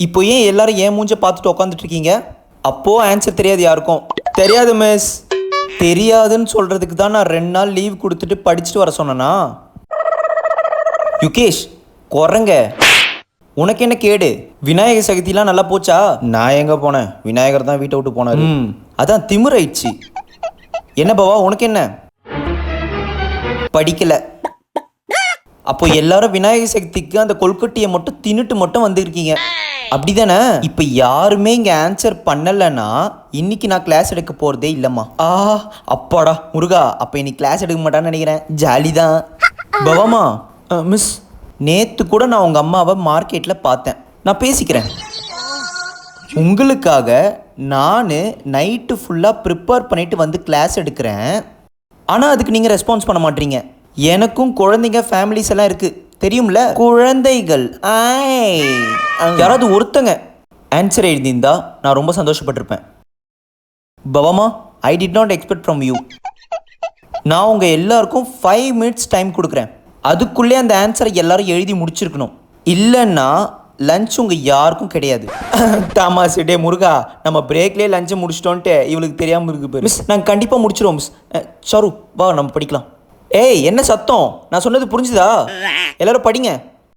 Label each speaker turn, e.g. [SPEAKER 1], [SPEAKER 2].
[SPEAKER 1] இப்போ ஏன் எல்லாரும் ஏன் மூஞ்ச பார்த்துட்டு உட்காந்துட்டு இருக்கீங்க? அப்போ ஆன்சர் தெரியாது யாருக்கும். தெரியாது மிஸ். தெரியாதுன்னு சொல்றதுக்கு தான் நான் 2 நாள் லீவ் கொடுத்துட்டு படிச்சுட்டு வர சொன்னேனா? யுகேஷ் குரங்க, உனக்கு என்ன கேடு? விநாயகர் சதுர்த்திலாம் நல்லா போச்சா? நான் எங்க போனேன், விநாயகர் தான் வீட்டை விட்டு போனாரு. அதான் திமிராயிடுச்சு. என்ன பாவா உனக்கு என்ன? படிக்கல. அப்போ எல்லாரும் விநாயகர் சதுர்த்திக்கு அந்த கொல்கட்டியை மட்டும் தின்னுட்டு மட்டும் வந்திருக்கீங்க, அப்படிதானே? இப்போ யாருமே இங்கே ஆன்சர் பண்ணலைன்னா இன்னைக்கு நான் கிளாஸ் எடுக்க போகிறதே இல்லைம்மா. அப்பாடா முருகா, அப்போ இன்னைக்கு கிளாஸ் எடுக்க மாட்டான்னு நினைக்கிறேன். ஜாலி தான். பவாமா மிஸ், நேற்று கூட நான் உங்கள் அம்மாவை மார்க்கெட்டில் பார்த்தேன். நான் பேசிக்கிறேன். உங்களுக்காக நான் நைட்டு ஃபுல்லாக ப்ரிப்பேர் பண்ணிட்டு வந்து கிளாஸ் எடுக்கிறேன். ஆனால் அதுக்கு நீங்கள் ரெஸ்பான்ஸ் பண்ண மாட்டீங்க. எனக்கும் குழந்தைங்க ஃபேமிலிஸ் எல்லாம் இருக்குது தெரியும்ல? குழந்தைகள் யாராவது ஒருத்தங்க ஆன்சர் எழுதியிருந்தா நான் ரொம்ப சந்தோஷப்பட்டிருப்பேன். பவாமா, I did not expect from you. நான் உங்கள் எல்லாருக்கும் 5 மினிட்ஸ் டைம் கொடுக்குறேன். அதுக்குள்ளே அந்த ஆன்சரை எல்லாரும் எழுதி முடிச்சிருக்கணும். இல்லைன்னா லஞ்ச் உங்கள் யாருக்கும் கிடையாது. தாமாஸ் டே முருகா, நம்ம பிரேக்லேயே லஞ்சை முடிச்சிட்டோன்ட்டு இவளுக்கு தெரியாமல் இருக்கு மிஸ். நாங்கள் கண்டிப்பாக முடிச்சிடுவோம் மிஸ். சாரு வா நம்ம படிக்கலாம். ஏய் என்ன சத்தம்? நான் சொன்னது புரிஞ்சுதா? எல்லாரும் படிங்க.